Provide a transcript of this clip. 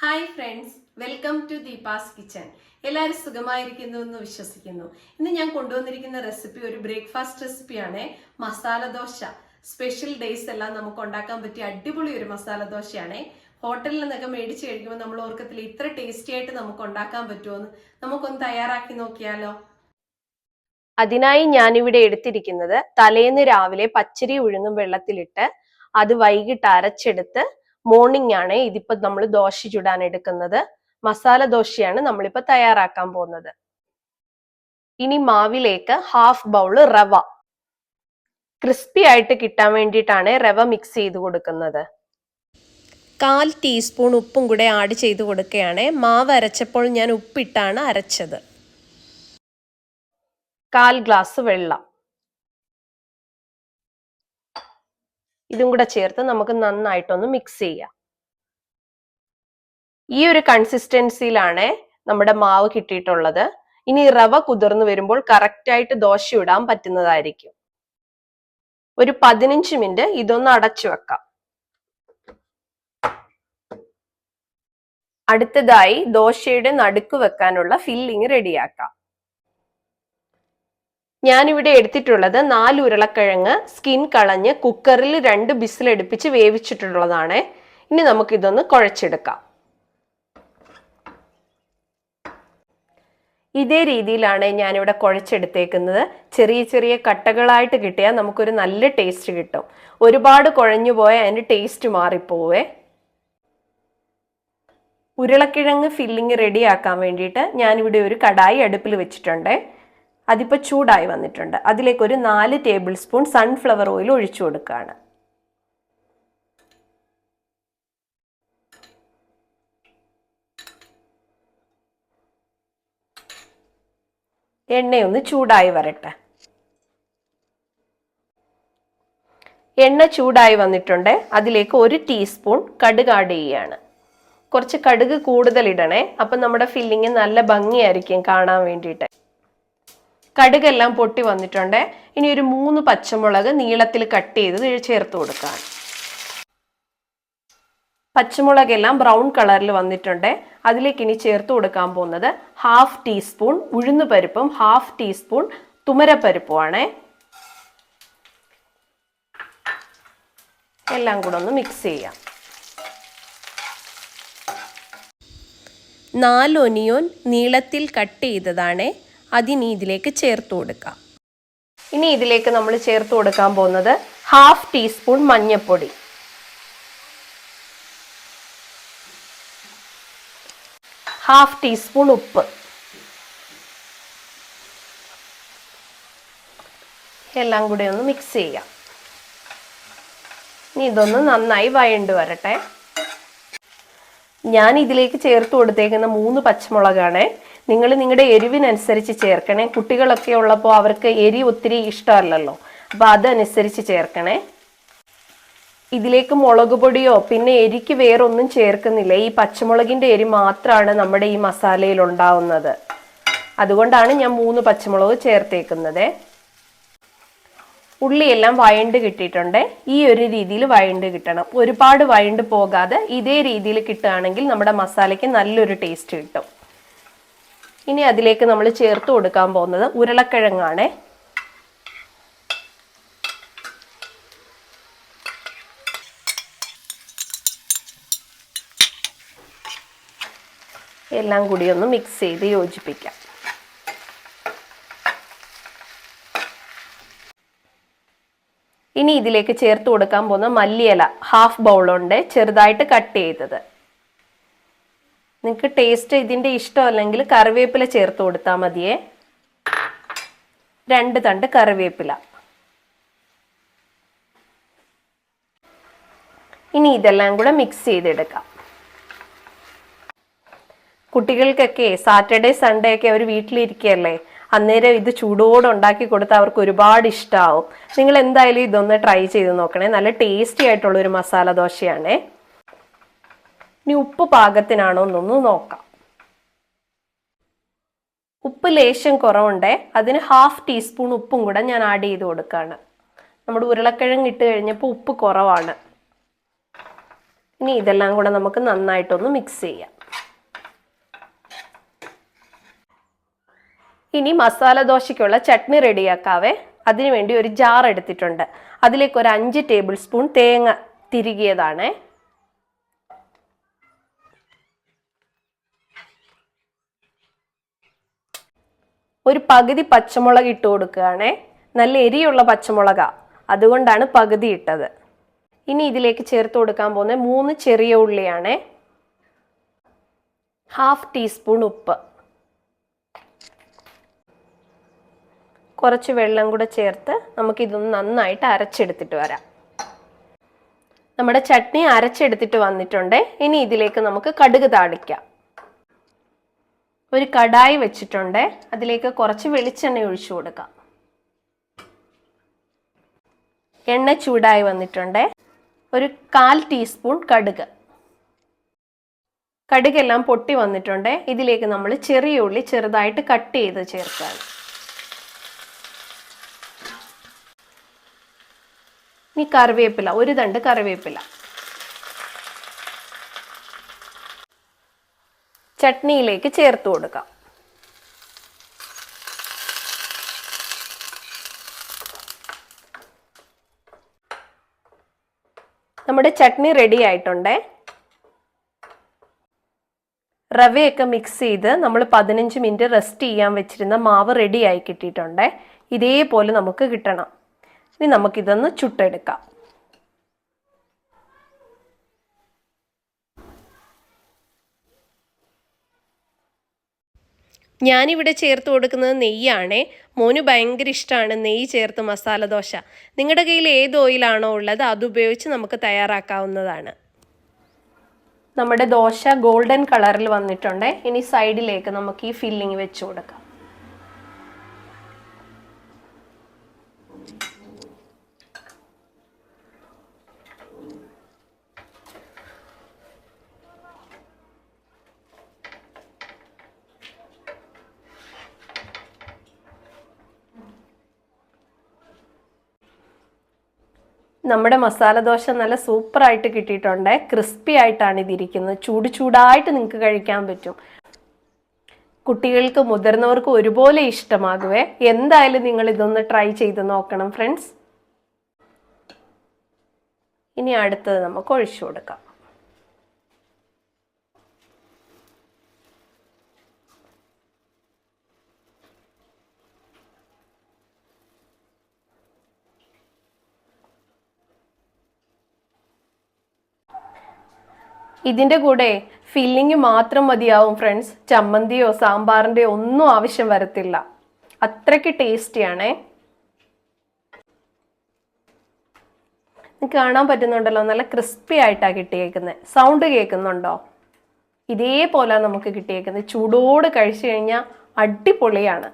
Hi friends, welcome to Deepa's kitchen. എല്ലാവരും സുഖമായിരിക്കുന്നു എന്ന് വിശ്വസിക്കുന്നു. ഇന്ന് ഞാൻ കൊണ്ടുവന്നിരിക്കുന്ന റെസിപ്പി ഒരു ബ്രേക്ക്ഫാസ്റ്റ് റെസിപ്പിയാണ്. മസാല ദോശ. സ്പെഷ്യൽ ഡേയ്സ് എല്ലാം നമുക്ക് ഉണ്ടാക്കാൻ പറ്റിയ അടിപൊളി ഒരു മസാല ദോശയാണ്. ഹോട്ടലിൽ നിന്നൊക്കെ മേടിച്ച് കഴിക്കുമ്പോൾ നമ്മൾ ഓർക്കത്തില്ല ഇത്ര ടേസ്റ്റി ആയിട്ട് നമുക്ക് ഉണ്ടാക്കാൻ പറ്റുമെന്ന്. നമുക്കൊന്ന് തയ്യാറാക്കി നോക്കിയാലോ? അതിനായി ഞാനിവിടെ എടുത്തിരിക്കുന്നത് തലേന്ന് രാവിലെ പച്ചരി ഉഴുന്നും വെള്ളത്തിലിട്ട് അത് വൈകിട്ട് അരച്ചെടുത്ത് മോർണിംഗ് ആണ് ഇതിപ്പോ നമ്മൾ ദോശ ചുടാൻ എടുക്കുന്നത്. മസാല ദോശയാണ് നമ്മളിപ്പോ തയ്യാറാക്കാൻ പോകുന്നത്. ഇനി മാവിലേക്ക് ഹാഫ് ബൗള് റവ, ക്രിസ്പി ആയിട്ട് കിട്ടാൻ വേണ്ടിയിട്ടാണ് റവ മിക്സ് ചെയ്ത് കൊടുക്കുന്നത്. 1/4 ടീസ്പൂൺ ഉപ്പും കൂടെ ആഡ് ചെയ്ത് കൊടുക്കുകയാണ്. മാവ് അരച്ചപ്പോൾ ഞാൻ ഉപ്പിട്ടാണ് അരച്ചത്. 1/4 ഗ്ലാസ് വെള്ളം ഇതും കൂടെ ചേർത്ത് നമുക്ക് നന്നായിട്ടൊന്ന് മിക്സ് ചെയ്യാം. ഈ ഒരു കൺസിസ്റ്റൻസിയിലാണ് നമ്മുടെ മാവ് കിട്ടിയിട്ടുള്ളത്. ഇനി റവ കുതിർന്നു വരുമ്പോൾ കറക്റ്റ് ആയിട്ട് ദോശ ഇടാൻ പറ്റുന്നതായിരിക്കും. ഒരു 15 മിനിറ്റ് ഇതൊന്ന് അടച്ചു വെക്കാം. അടുത്തതായി ദോശയുടെ നടുക്ക് വെക്കാനുള്ള ഫില്ലിങ് റെഡിയാക്കാം. ഞാനിവിടെ എടുത്തിട്ടുള്ളത് 4 ഉരുളക്കിഴങ്ങ് സ്കിൻ കളഞ്ഞ് കുക്കറിൽ 2 ബിസിലടുപ്പിച്ച് വേവിച്ചിട്ടുള്ളതാണ്. ഇനി നമുക്കിതൊന്ന് കുഴച്ചെടുക്കാം. ഇതേ രീതിയിലാണ് ഞാനിവിടെ കുഴച്ചെടുത്തേക്കുന്നത്. ചെറിയ ചെറിയ കട്ടകളായിട്ട് കിട്ടിയാൽ നമുക്കൊരു നല്ല ടേസ്റ്റ് കിട്ടും. ഒരുപാട് കുഴഞ്ഞു പോയാൽ അതിൻ്റെ ടേസ്റ്റ് മാറിപ്പോവേ. ഉരുളക്കിഴങ്ങ് ഫില്ലിങ് റെഡിയാക്കാൻ വേണ്ടിയിട്ട് ഞാനിവിടെ ഒരു കടായി അടുപ്പിൽ വെച്ചിട്ടുണ്ട്. അതിപ്പോൾ ചൂടായി വന്നിട്ടുണ്ട്. അതിലേക്ക് ഒരു 4 ടേബിൾ സ്പൂൺ സൺഫ്ലവർ ഓയിൽ ഒഴിച്ചു കൊടുക്കുകയാണ്. എണ്ണയൊന്ന് ചൂടായി വരട്ടെ. എണ്ണ ചൂടായി വന്നിട്ടുണ്ട്. അതിലേക്ക് 1 ടീസ്പൂൺ കടുക് ആഡ് ചെയ്യുകയാണ്. കുറച്ച് കടുക് കൂടുതൽ ഇടണേ, അപ്പം നമ്മുടെ ഫില്ലിങ് നല്ല ഭംഗിയായിരിക്കും കാണാൻ വേണ്ടിയിട്ട്. കടുകെല്ലാം പൊട്ടി വന്നിട്ടുണ്ട്. ഇനി ഒരു 3 പച്ചമുളക് നീളത്തിൽ കട്ട് ചെയ്ത് ചേർത്ത് കൊടുക്കാം. പച്ചമുളകെല്ലാം ബ്രൗൺ കളറിൽ വന്നിട്ടുണ്ട്. അതിലേക്ക് ഇനി ചേർത്ത് കൊടുക്കാൻ പോകുന്നത് 1/2 ടീസ്പൂൺ ഉഴുന്നുപരിപ്പും 1/2 ടീസ്പൂൺ തുമരപ്പരിപ്പുമാണ്. എല്ലാം കൂടെ ഒന്ന് മിക്സ് ചെയ്യാം. 4 ഒനിയൻ നീളത്തിൽ കട്ട് ചെയ്തതാണ്. അതിനി ഇതിലേക്ക് ചേർത്ത് കൊടുക്കാം. ഇനി ഇതിലേക്ക് നമ്മൾ ചേർത്ത് കൊടുക്കാൻ പോകുന്നത് 1/2 ടീസ്പൂൺ മഞ്ഞൾപ്പൊടി, 1/2 ടീസ്പൂൺ ഉപ്പ്, എല്ലാം കൂടി ഒന്ന് മിക്സ് ചെയ്യാം. ഇനി ഇതൊന്ന് നന്നായി വഴണ്ട് വരട്ടെ. ഞാൻ ഇതിലേക്ക് ചേർത്ത് കൊടുത്തേക്കുന്ന 3 പച്ചമുളകാണ്. നിങ്ങൾ നിങ്ങളുടെ എരിവിനനുസരിച്ച് ചേർക്കണേ. കുട്ടികളൊക്കെ ഉള്ളപ്പോൾ അവർക്ക് എരി ഒത്തിരി ഇഷ്ടമല്ലല്ലോ, അപ്പം അതനുസരിച്ച് ചേർക്കണേ. ഇതിലേക്ക് മുളക് പൊടിയോ പിന്നെ എരിക്ക് വേറൊന്നും ചേർക്കുന്നില്ല. ഈ പച്ചമുളകിൻ്റെ എരി മാത്രമാണ് നമ്മുടെ ഈ മസാലയിൽ ഉണ്ടാവുന്നത്. അതുകൊണ്ടാണ് ഞാൻ 3 പച്ചമുളക് ചേർത്തേക്കുന്നത്. ഉള്ളിയെല്ലാം വഴണ്ട് കിട്ടിയിട്ടുണ്ട്. ഈ ഒരു രീതിയിൽ വഴണ്ട് കിട്ടണം. ഒരുപാട് വഴണ്ട് പോകാതെ ഇതേ രീതിയിൽ കിട്ടുകയാണെങ്കിൽ നമ്മുടെ മസാലയ്ക്ക് നല്ലൊരു ടേസ്റ്റ് കിട്ടും. ഇനി അതിലേക്ക് നമ്മൾ ചേർത്ത് കൊടുക്കാൻ പോകുന്നത് ഉരുളക്കിഴങ്ങാണ്. എല്ലാം കൂടി ഒന്ന് മിക്സ് ചെയ്ത് യോജിപ്പിക്കാം. ഇനി ഇതിലേക്ക് ചേർത്ത് കൊടുക്കാൻ പോകുന്ന മല്ലിയില 1/2 ബൗളുണ്ട്, ചെറുതായിട്ട് കട്ട് ചെയ്തത്. നിങ്ങൾക്ക് ടേസ്റ്റ് ഇതിൻ്റെ ഇഷ്ടമല്ലെങ്കിൽ കറിവേപ്പില ചേർത്ത് കൊടുത്താൽ മതിയേ. 2 തണ്ട് കറിവേപ്പില. ഇനി ഇതെല്ലാം കൂടെ മിക്സ് ചെയ്തെടുക്കാം. കുട്ടികൾക്കൊക്കെ സാറ്റർഡേ സൺഡേ ഒക്കെ അവർ വീട്ടിലിരിക്കുകയല്ലേ, അന്നേരം ഇത് ചൂടോടെ ഉണ്ടാക്കി കൊടുത്താൽ അവർക്ക് ഒരുപാട് ഇഷ്ടമാവും. നിങ്ങൾ എന്തായാലും ഇതൊന്ന് ട്രൈ ചെയ്ത് നോക്കണേ. നല്ല ടേസ്റ്റി ആയിട്ടുള്ളൊരു മസാല ദോശയാണേ. ഇനി ഉപ്പ് പാകത്തിനാണോ എന്നൊന്ന് നോക്കാം. ഉപ്പ് ലേശം കുറവുണ്ടേ. അതിന് 1/2 ടീസ്പൂൺ ഉപ്പും കൂടെ ഞാൻ ആഡ് ചെയ്ത് കൊടുക്കുകയാണ്. നമ്മുടെ ഉരുളക്കിഴങ്ങ് ഇട്ട് കഴിഞ്ഞപ്പോൾ ഉപ്പ് കുറവാണ്. ഇനി ഇതെല്ലാം കൂടെ നമുക്ക് നന്നായിട്ടൊന്ന് മിക്സ് ചെയ്യാം. ഇനി മസാല ദോശയ്ക്കുള്ള ചട്നി റെഡിയാക്കാവേ. അതിനുവേണ്ടി ഒരു ജാർ എടുത്തിട്ടുണ്ട്. അതിലേക്ക് ഒരു 5 ടേബിൾ സ്പൂൺ തേങ്ങ തിരുകിയതാണ്. ഒരു പകുതി പച്ചമുളക് ഇട്ട് കൊടുക്കുകയാണേ. നല്ല എരിയുള്ള പച്ചമുളകാ, അതുകൊണ്ടാണ് പകുതി ഇട്ടത്. ഇനി ഇതിലേക്ക് ചേർത്ത് കൊടുക്കാൻ പോകുന്ന 3 ചെറിയ ഉള്ളിയാണ്. 1/2 ടീസ്പൂൺ ഉപ്പ്, കുറച്ച് വെള്ളം കൂടെ ചേർത്ത് നമുക്കിതൊന്ന് നന്നായിട്ട് അരച്ചെടുത്തിട്ട് വരാം. നമ്മുടെ ചട്നി അരച്ചെടുത്തിട്ട് വന്നിട്ടുണ്ട്. ഇനി ഇതിലേക്ക് നമുക്ക് കടുക് താളിക്കാം. ഒരു കടായി വെച്ചിട്ടുണ്ട്. അതിലേക്ക് കുറച്ച് വെളിച്ചെണ്ണ ഒഴിച്ചു കൊടുക്കാം. എണ്ണ ചൂടായി വന്നിട്ടുണ്ട്. ഒരു 1/4 ടീസ്പൂൺ കടുക്. കടുകെല്ലാം പൊട്ടി വന്നിട്ടുണ്ട്. ഇതിലേക്ക് നമ്മൾ ചെറിയ ഉള്ളി ചെറുതായിട്ട് കട്ട് ചെയ്ത് ചേർക്കുകയാണ്. ഇനി കറിവേപ്പില, ഒരു തണ്ട് കറിവേപ്പില. ചട്നിയിലേക്ക് ചേർത്ത് കൊടുക്കാം. നമ്മുടെ ചട്നി റെഡി ആയിട്ടുണ്ട്. റവയൊക്കെ മിക്സ് ചെയ്ത് നമ്മൾ 15 മിനിറ്റ് റെസ്റ്റ് ചെയ്യാൻ വെച്ചിരുന്ന മാവ് റെഡി ആയി കിട്ടിയിട്ടുണ്ട്. ഇതേപോലെ നമുക്ക് കിട്ടണം. ഇനി നമുക്കിതൊന്ന് ചുട്ടെടുക്കാം. ഞാനിവിടെ ചേർത്ത് കൊടുക്കുന്നത് നെയ്യാണേ. മോന് ഭയങ്കര ഇഷ്ടമാണ് നെയ്യ് ചേർത്ത് മസാല ദോശ. നിങ്ങളുടെ കയ്യിൽ ഏത് ഓയിലാണോ ഉള്ളത് അതുപയോഗിച്ച് നമുക്ക് തയ്യാറാക്കാവുന്നതാണ്. നമ്മുടെ ദോശ ഗോൾഡൻ കളറിൽ വന്നിട്ടുണ്ട്. ഇനി സൈഡിലേക്ക് നമുക്ക് ഈ ഫില്ലിങ് വെച്ച് കൊടുക്കാം. നമ്മുടെ മസാല ദോശ നല്ല സൂപ്പറായിട്ട് കിട്ടിയിട്ടുണ്ട്. ക്രിസ്പി ആയിട്ടാണ് ഇതിരിക്കുന്നത്. ചൂടായിട്ട് നിങ്ങൾക്ക് കഴിക്കാൻ പറ്റും. കുട്ടികൾക്ക് മുതിർന്നവർക്ക് ഒരുപോലെ ഇഷ്ടമാകുവേ. എന്തായാലും നിങ്ങൾ ഇതൊന്ന് ട്രൈ ചെയ്ത് നോക്കണം ഫ്രണ്ട്സ്. ഇനി അടുത്തത് നമുക്ക് ഒഴിച്ചു കൊടുക്കാം. ഇതിൻ്റെ കൂടെ ഫില്ലിങ് മാത്രം മതിയാവും ഫ്രണ്ട്സ്. ചമ്മന്തിയോ സാമ്പാറിൻ്റെയോ ഒന്നും ആവശ്യം വരത്തില്ല. അത്രയ്ക്ക് ടേസ്റ്റിയാണേ. കാണാൻ പറ്റുന്നുണ്ടല്ലോ, നല്ല ക്രിസ്പി ആയിട്ടാണ് കിട്ടിയേക്കുന്നത്. സൗണ്ട് കേൾക്കുന്നുണ്ടോ? ഇതേപോലെ നമുക്ക് കിട്ടിയേക്കുന്നത്. ചൂടോട് കഴിച്ചു കഴിഞ്ഞാൽ അടിപൊളിയാണ്.